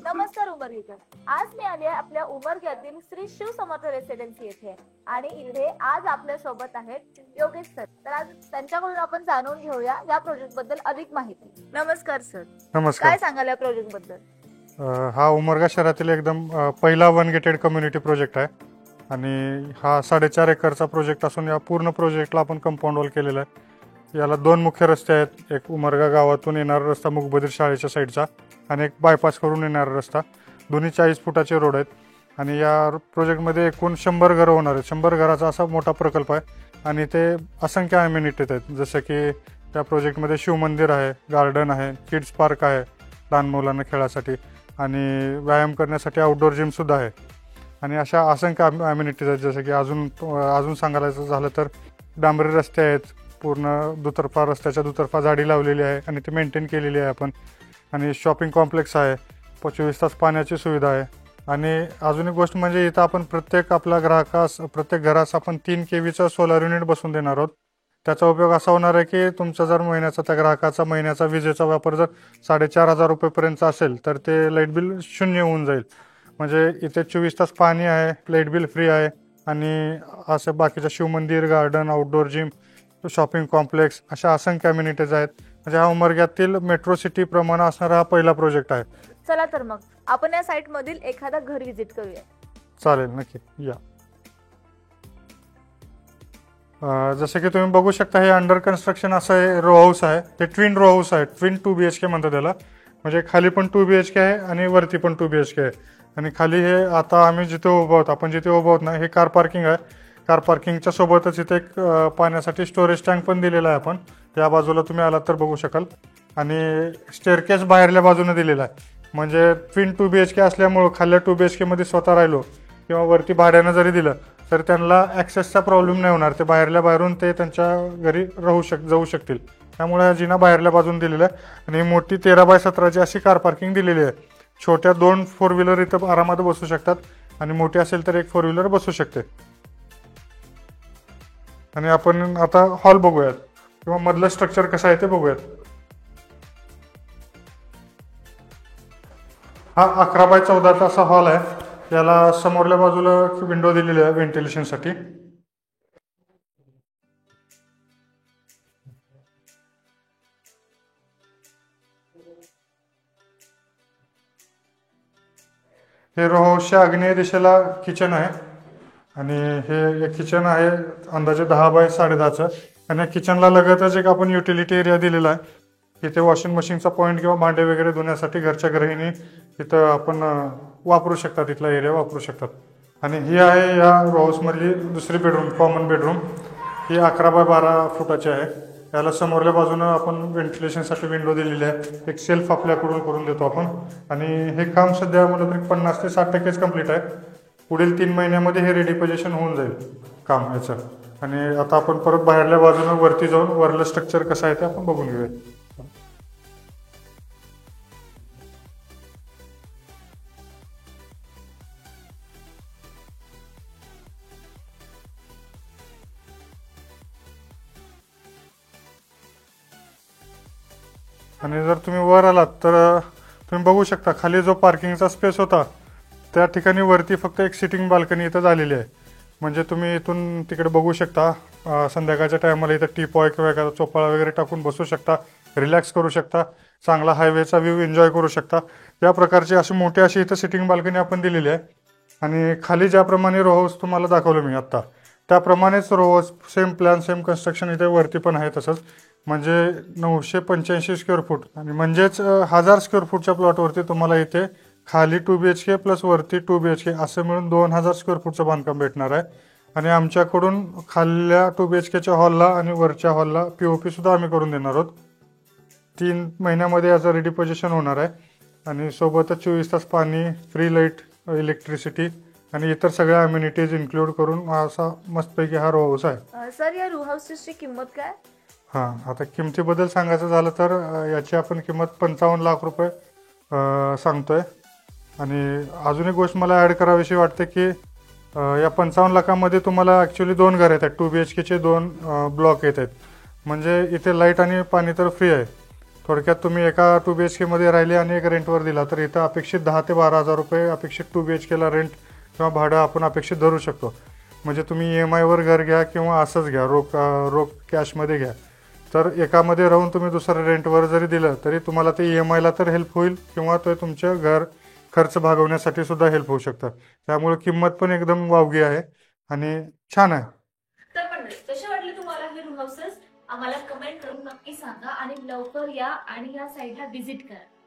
नमस्कार उमरगेकर. आज मी आले आपल्या उमरग्यातील श्री शिव समर्थ रेसिडेन्सी येथे आणि इथे आज आपल्या सोबत आहेत योगेश सर. तर आज त्यांच्याकडून आपण जाणून घेऊया या प्रोजेक्ट बद्दल अधिक माहिती. नमस्कार सर. नमस्कार. काय सांगाल या प्रोजेक्ट बद्दल? हा उमरगा शहरातील एकदम पहिला वन गेटेड कम्युनिटी प्रोजेक्ट आहे आणि हा 4.5 एकरचा प्रोजेक्ट असून या पूर्ण प्रोजेक्टला आपण कंपाऊंड वॉल केलेला आहे. याला 2 मुख्य रस्ते आहेत. एक उमरगा गावातून येणारा रस्ता मुकबधीर शाळेच्या साईडचा आणि एक बायपास करून येणारा रस्ता. दोन्ही 40 फुटाचे रोड आहेत आणि या प्रोजेक्टमध्ये एकूण 100 घरं होणार आहेत. 100 घराचा असा मोठा प्रकल्प आहे आणि ते असंख्य अम्युनिटीज आहेत. जसं की त्या प्रोजेक्टमध्ये शिवमंदिर आहे, गार्डन आहे, किड्स पार्क आहे लहान मुलांना खेळासाठी आणि व्यायाम करण्यासाठी आउटडोर जिमसुद्धा आहे आणि अशा असंख्य अम्युनिटीज आहेत. जसं की अजून सांगायचं झालं तर डांबरी रस्ते आहेत, पूर्ण दुतर्फा रस्त्याच्या दुतर्फा झाडी लावलेली आहे आणि ती मेंटेन केलेली आहे आपण. आणि शॉपिंग कॉम्प्लेक्स आहे, 24 तास पाण्याची सुविधा आहे. आणि अजून एक गोष्ट म्हणजे इथं आपण प्रत्येक घरास आपण 3 kVचं सोलर युनिट बसवून देणार आहोत. त्याचा उपयोग असा होणार आहे की तुमचा जर त्या ग्राहकाचा महिन्याचा विजेचा वापर जर 4,500 रुपयेपर्यंत असेल तर ते लाईट बिल 0 होऊन जाईल. म्हणजे इथे 24 तास पाणी आहे, लाईट बिल फ्री आहे आणि असं बाकीचं शिवमंदिर, garden, outdoor gym, shopping complex अशा असंख्य अम्युनिटीज आहेत. म्हणजे हा उमरग्यातील मेट्रो सिटी प्रमाणे असणारा हा पहिला प्रोजेक्ट आहे. चला तर मग आपण या साइट मधील एखादा घर व्हिजिट करूया. चालेल, नक्की या. जसं की तुम्ही बघू शकता हे अंडर कन्स्ट्रक्शन असं आहे, रो हाऊस आहे. ते ट्विन रो हाऊस आहे, ट्विन 2 BHK म्हणतात त्याला. म्हणजे खाली पण 2 BHK आहे आणि वरती पण 2 BHK आहे. आणि खाली हे आता आम्ही जिथे उभं आहोत, आपण जिथे उभं आहोत ना, हे कार पार्किंग आहे. कार पार्किंगच्या सोबतच इथे एक पाण्यासाठी स्टोरेज टँक पण दिलेला आहे. आपण या बाजूला तुम्ही आलात तर बघू शकाल. आणि स्टेअरकेस बाहेरल्या बाजूने दिलेला आहे. म्हणजे ट्विन 2 BHK असल्यामुळं खाल्ल्या 2 BHK मध्ये स्वतः राहिलो किंवा वरती भाड्यानं जरी दिलं तर त्यांना ॲक्सेसचा प्रॉब्लेम नाही होणार. ते बाहेरून ते त्यांच्या घरी जाऊ शकतील. त्यामुळे जिना बाहेरल्या बाजून दिलेला आहे. आणि मोठी 13x17ची अशी कार पार्किंग दिलेली आहे. छोट्या 2 4 व्हीलर इथं आरामात बसू शकतात आणि मोठी असेल तर एक 4 व्हीलर बसू शकते. आणि आपण आता हॉल बघूयात किंवा मधलं स्ट्रक्चर कसं आहे ते बघूयात. हा 11x14चा असा हॉल आहे. याला समोरल्या बाजूला विंडो दिलेली आहे व्हेंटिलेशनसाठी. हे रो हाऊसच्या आग्नेय दिशेला किचन आहे आणि हे किचन आहे अंदाजे 10x10.5चं. आणि किचनला लगतच एक आपण युटिलिटी एरिया दिलेला आहे. इथे वॉशिंग मशीनचा पॉईंट किंवा भांडे वगैरे धुण्यासाठी घरच्या गृहिणी इथं आपण वापरू शकतात, तिथला एरिया वापरू शकतात. आणि ही आहे या रो हाऊसमधली दुसरी बेडरूम, कॉमन बेडरूम. ही 11x12 फुटाची आहे. याला समोरल्या बाजूनं आपण व्हेंटिलेशनसाठी विंडो दिलेली आहे. एक सेल्फ आपल्याकडून करून देतो आपण. आणि हे काम सध्या मला तरी 50 ते 60% कम्प्लीट आहे. पुढील 3 महिन्यामध्ये हे रेडी पोझिशन होऊन जाईल काम याचं. आणि आता आपण परत बाहेरल्या बाजूनं वरती जाऊन वरलं स्ट्रक्चर कसं आहे ते आपण बघून घेऊया. आणि जर तुम्ही वर आलात तर तुम्ही बघू शकता खाली जो पार्किंगचा स्पेस होता त्या ठिकाणी वरती फक्त एक सिटिंग बाल्कनी इथं झालेली आहे. म्हणजे तुम्ही इथून तिकडे बघू शकता. संध्याकाळच्या टायमाला इथं टी पॉय किंवा एखादा चोपाळा वगैरे टाकून बसू शकता, रिलॅक्स करू शकता, चांगला हायवेचा व्ह्यू एन्जॉय करू शकता. या प्रकारची अशी मोठी अशी इथं सिटिंग बाल्कनी आपण दिलेली आहे. आणि खाली ज्याप्रमाणे रो हाऊस तुम्हाला दाखवलं मी आत्ता त्याप्रमाणेच row house same plan same construction इथे वरती पण आहे तसंच. म्हणजे 985 स्क्वेअर फूट आणि म्हणजेच 1000 स्क्वेअर फूटच्या प्लॉटवरती तुम्हाला इथे खाली 2 BHK प्लस वरती 2 BHK असं मिळून 2000 स्क्वेअर फूटचं बांधकाम भेटणार आहे. आणि आमच्याकडून खाल्ल्या 2 BHKच्या हॉलला आणि वरच्या हॉलला POP सुद्धा आम्ही करून देणार आहोत. 3 महिन्यामध्ये याचं रेडी पोझिशन होणार आहे. आणि सोबतच 24 तास पाणी, फ्री लाईट, इलेक्ट्रिसिटी आणि इतर सगळ्या अम्युनिटीज इन्क्लूड करून असा मस्तपैकी हा रो हाऊस आहे. सर या रो हाऊसची किंमत काय? हां, आता किमतीबद्दल सांगायचं झालं तर याची आपण किंमत 55 लाख रुपये सांगतोय. आणि अजून एक गोष्ट मला ॲड करावीशी वाटते की या 55 लाखामध्ये तुम्हाला ॲक्च्युली 2 घरं येतात. 2 BHKचे 2 ब्लॉक येत आहेत. म्हणजे इथे लाईट आणि पाणी तर फ्री आहे. थोडक्यात तुम्ही एका 2 BHK मध्ये राहिले आणि एक रेंटवर दिला तर इथं अपेक्षित 10 ते 12 हजार रुपये अपेक्षित 2 BHK ला रेंट किंवा भाडं आपण अपेक्षित धरू शकतो. म्हणजे तुम्ही EMI वर घर घ्या किंवा असंच घ्या, रोख कॅशमध्ये घ्या, तर एकामध्ये राहून तुम्ही दुसरं रेंटवर जरी दिलं तरी तुम्हाला ते EMI ला तर हेल्प होईल किंवा ते तुमच्या घर खर्च भागवण्यासाठी सुद्धा हेल्प होऊ शकतं. त्यामुळे किंमत पण एकदम वाजवी आहे आणि छान आहे. तर मंडळी, कसे वाटले तुम्हाला हे रूम हाऊसेस? आम्हाला कमेंट करून नक्की सांगा आणि लवकर या आणि या साईटला व्हिजिट करा.